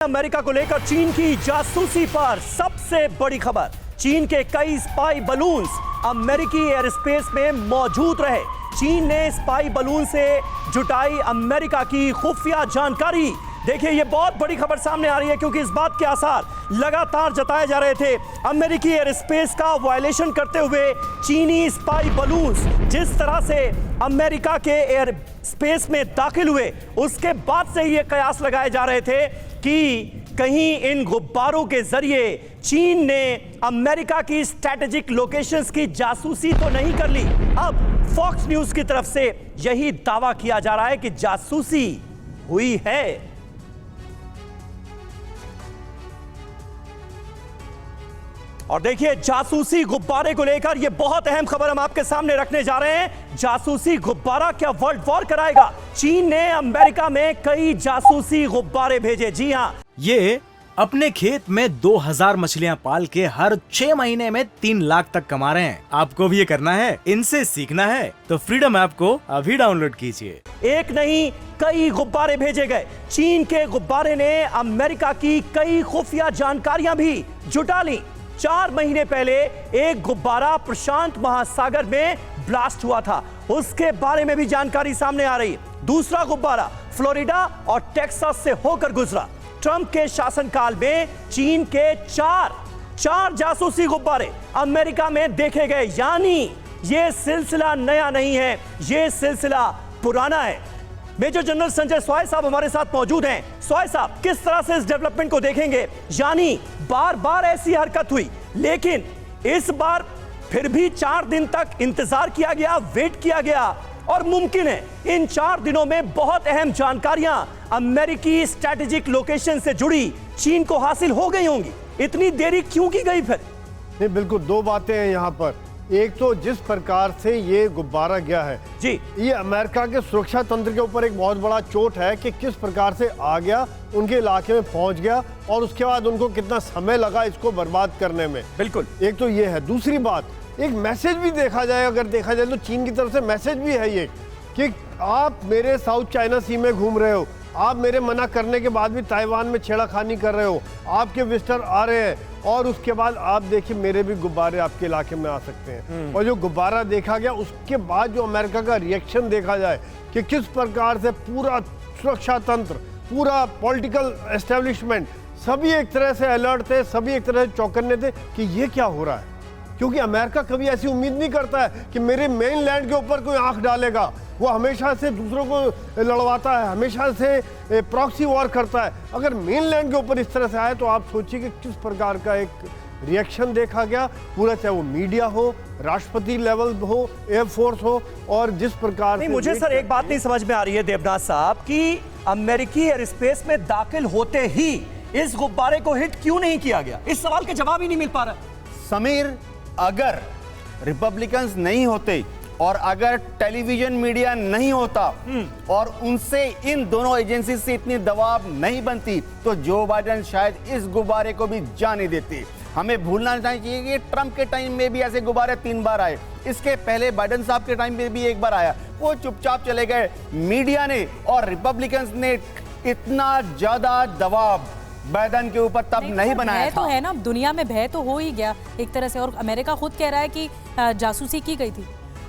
America को लेकर चीन की जासूसी पर सबसे बड़ी खबर। चीन के कई स्पाई बलून्स अमेरिकी एयर स्पेस में मौजूद रहे। चीन ने स्पाई बलून से जुटाई अमेरिका की खुफिया जानकारी। देखिए, ये बहुत बड़ी खबर सामने आ रही है क्योंकि इस बात के आसार लगातार जताए जा रहे थे। अमेरिकी एयर स्पेस का वायलेशन करते हुए चीनी स्पाई बलून्स जिस तरह से अमेरिका के एयर स्पेस में दाखिल हुए, उसके बाद से ये कयास लगाए जा रहे थे कि कहीं इन गुब्बारों के जरिए चीन ने अमेरिका की स्ट्रैटेजिक लोकेशंस की जासूसी तो नहीं कर ली। अब फॉक्स न्यूज की तरफ से यही दावा किया जा रहा है कि जासूसी हुई है। और देखिए, जासूसी गुब्बारे को लेकर यह बहुत अहम खबर हम आपके सामने रखने जा रहे हैं। जासूसी गुब्बारा क्या वर्ल्ड वॉर कराएगा? चीन ने अमेरिका में कई जासूसी गुब्बारे भेजे। जी हां, ये अपने खेत में 2000 मछलियां पाल के हर 6 महीने में 3 लाख तक कमा रहे हैं। आपको भी ये करना है, इनसे सीखना है तो फ्रीडम ऐप को अभी डाउनलोड कीजिए। एक नहीं, कई गुब्बारे भेजे गए। चीन के गुब्बारे ने अमेरिका की कई खुफिया जानकारियां भी जुटा ली। 4 महीने पहले एक गुब्बारा प्रशांत महासागर में ब्लास्ट हुआ था, उसके बारे में भी जानकारी सामने आ रही है। दूसरा गुब्बारा फ्लोरिडा और टेक्सास से होकर गुजरा। ट्रंप के शासनकाल में चीन के चार जासूसी गुब्बारे अमेरिका में देखे गए। यानी यह सिलसिला नया नहीं है, यह सिलसिला पुराना है। मेजर जनरल संजय स्वाय साहब हमारे साथ मौजूद हैं। स्वाय साहब, किस तरह से इस डेवलपमेंट को देखेंगे? यानी बार बार ऐसी हरकत हुई, लेकिन इस बार फिर भी 4 दिन तक इंतजार किया गया, वेट किया गया, और मुमकिन है इन 4 दिनों में बहुत अहम जानकारियां अमेरिकी स्ट्रैटेजिक लोकेशन से जुड़ी चीन को हासिल हो गई होंगी। इतनी देरी क्यों की गई फिर? नहीं, बिल्कुल 2 बातें हैं यहाँ पर। एक तो जिस प्रकार से ये गुब्बारा गया है जी, ये अमेरिका के सुरक्षा तंत्र के ऊपर एक बहुत बड़ा चोट है कि किस प्रकार से आ गया, उनके इलाके में पहुंच गया और उसके बाद उनको कितना समय लगा इसको बर्बाद करने में। बिल्कुल, एक तो ये है। दूसरी बात, एक मैसेज भी देखा जाए, अगर देखा जाए तो चीन की तरफ से मैसेज भी है ये कि आप मेरे साउथ चाइना सी में घूम रहे हो, आप मेरे मना करने के बाद भी ताइवान में छेड़खानी कर रहे हो, आपके विजिटर आ रहे हैं और उसके बाद आप देखिए मेरे भी गुब्बारे आपके इलाके में आ सकते हैं। और जो गुब्बारा देखा गया उसके बाद जो अमेरिका का रिएक्शन देखा जाए कि किस प्रकार से पूरा सुरक्षा तंत्र, पूरा पॉलिटिकल एस्टेब्लिशमेंट सभी एक तरह से अलर्ट थे, सभी एक तरह से चौकन्ने थे कि ये क्या हो रहा है। क्योंकि अमेरिका कभी ऐसी उम्मीद नहीं करता है कि मेरे मेन लैंड के ऊपर कोई आंख डालेगा। वो हमेशा से दूसरों को लड़वाता है, हमेशा से प्रॉक्सी वॉर करता है। अगर मेन लैंड के ऊपर इस तरह से आए तो आप सोचिए कि किस प्रकार का एक रिएक्शन देखा गया पूरा, चाहे वो मीडिया हो, राष्ट्रपति लेवल हो, एयरफोर्स हो, और जिस प्रकार नहीं, मुझे सर एक बात नहीं समझ में आ रही है देवनाथ साहब कि अमेरिकी एयर स्पेस में दाखिल होते ही इस गुब्बारे को हिट क्यों नहीं किया गया? इस सवाल का जवाब ही नहीं मिल पा रहा। समीर, अगर रिपब्लिकन्स नहीं होते और अगर टेलीविजन मीडिया नहीं होता और उनसे इन दोनों एजेंसी से इतनी दबाव नहीं बनती तो जो बाइडेन शायद इस गुब्बारे को भी जाने देते। हमें भूलना नहीं चाहिए कि ट्रंप के टाइम में भी ऐसे गुब्बारे 3 बार आए, इसके पहले बाइडेन साहब के टाइम में भी 1 बार आया, वो चुपचाप चले गए। मीडिया ने और रिपब्लिकन्स ने इतना ज्यादा दबाव बाइडेन के ऊपर तब नहीं बनाया था। तो है ना, दुनिया में भय तो हो ही गया एक तरह से, और अमेरिका खुद कह रहा है कि जासूसी की गई थी।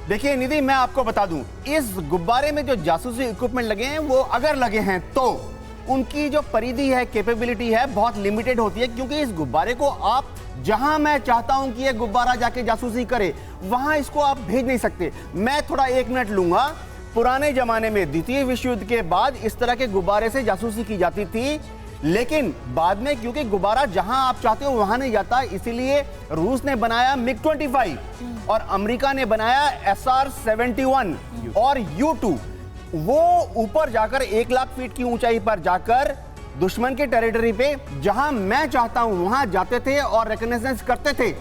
देखिए निधि, मैं आपको बता दूं, इस गुब्बारे में जो जासूसी इक्विपमेंट लगे हैं वो अगर लगे हैं तो उनकी जो परिधि है, कैपेबिलिटी है, बहुत लिमिटेड होती है। क्योंकि इस गुब्बारे को आप जहां मैं चाहता हूं कि ये गुब्बारा जाके जासूसी करे वहां इसको आप भेज नहीं सकते। मैं थोड़ा 1 मिनट लूंगा। पुराने जमाने में द्वितीय विश्व युद्ध के बाद इस तरह के गुब्बारे से जासूसी की जाती थी, लेकिन बाद में क्योंकि गुब्बारा जहां आप चाहते हो वहां नहीं जाता, इसीलिए रूस ने बनाया MiG-25 और अमेरिका ने बनाया SR-71 और U-2। वो ऊपर जाकर 1 लाख फीट की ऊंचाई पर जाकर दुश्मन के टेरिटरी पे जहां मैं चाहता हूं वहां जाते थे और रिकॉग्निशंस करते थे।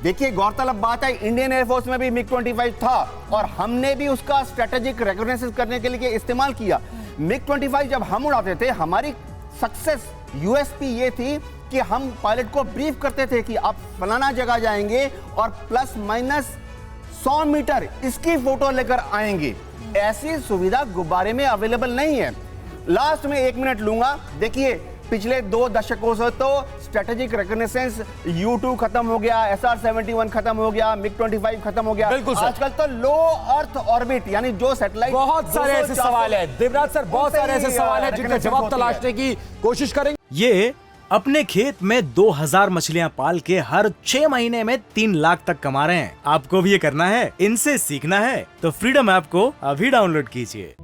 देखिए, गौरतलब बात है, इंडियन एयरफोर्स में भी MiG-25 था और हमने भी उसका स्ट्रेटेजिक रिकॉग्निशंस करने के लिए इस्तेमाल किया। MiG-25 जब हम उड़ाते थे, हमारी सक्सेस यूएसपी ये थी कि हम पायलट को ब्रीफ करते थे कि आप फलाना जगह जाएंगे और प्लस माइनस 100 मीटर इसकी फोटो लेकर आएंगे। ऐसी सुविधा गुब्बारे में अवेलेबल नहीं है। लास्ट में 1 मिनट लूंगा। देखिए, पिछले 2 दशकों से तो स्ट्रेटेजिक रिकॉग्निशंस U2 खत्म हो गया, SR-71 खत्म हो गया, MiG-25 खत्म हो गया। बिल्कुल सर। आजकल तो लो अर्थ ऑर्बिट यानी जो सैटेलाइट बहुत सारे ऐसे सवाल है देवराज सर, बहुत सारे ऐसे सवाल है जिनका जवाब तलाशने की कोशिश करेंगे। ये अपने खेत में 2000 मछलियां पाल के हर 6 महीने में 3 लाख तक कमा रहे हैं। आपको भी ये करना है, इनसे सीखना है तो फ्रीडम ऐप को अभी डाउनलोड कीजिए।